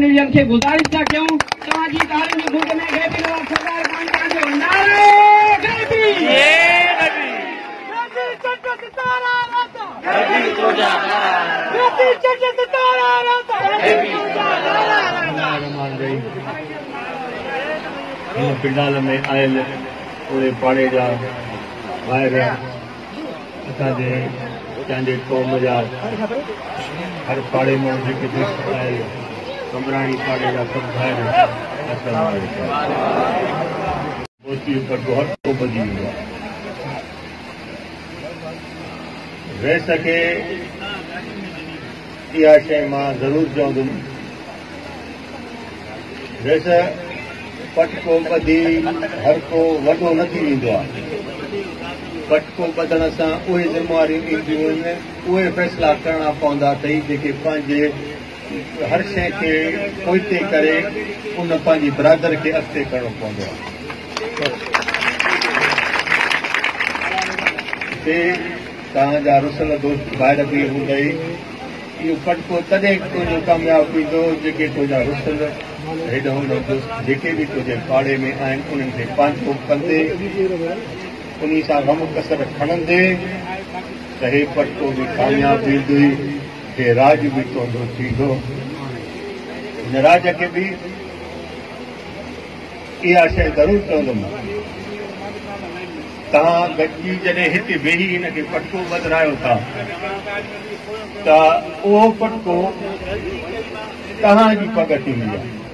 television के गुजारिश था क्यों तव्हांजी तारीफ़ जी ॿुध में गैबी नवाज़ सरदार खान जो नारे गैबी पिंडाल में आयल पूरे पाड़े जा ॿाहिरि असांजे क़ौम जा हर पाड़े में जेके दोस्त आयल कमराणी पाड़े जा सभु ॿाहिरि पोची कटो हर को ॿधी वेंदो आहे रह सके इहा शइ मां ज़रूरु चवंदुमि वैसे पटको ॿधी हर को वॾो न थी वेंदो आहे पटको ॿधण सां उहे ज़िम्मेवारियूं ईंदियूं आहिनि उहे फ़ैसिला करणा पवंदा अथई जेके पंहिंजे हर शइ खे पोइते करे उन पंहिंजी बिरादर खे अॻिते करणो पवंदो आहे हिते तव्हांजा रुसल दोस्त ॿाहिरि बि हूंदई इहो पटको तॾहिं तुंहिंजो कामयाबु थींदो जेके तुंहिंजा रुसल हेॾो होॾो दोस्त जेके बि तुंहिंजे पाड़े में आहिनि उन्हनि खे पंहिंजो कंदे उन सां गम कसर खणंदे त हे पटको बि कामयाबु थींदुई हे राज बि तुंहिंजो थींदो हिन राज खे बि इहा शइ ज़रूरु चवंदुमि तव्हां गॾिजी जॾहिं हिते वेही हिनखे पटको ॿधायो था त उहो पटको तव्हांजी पग थींदी आहे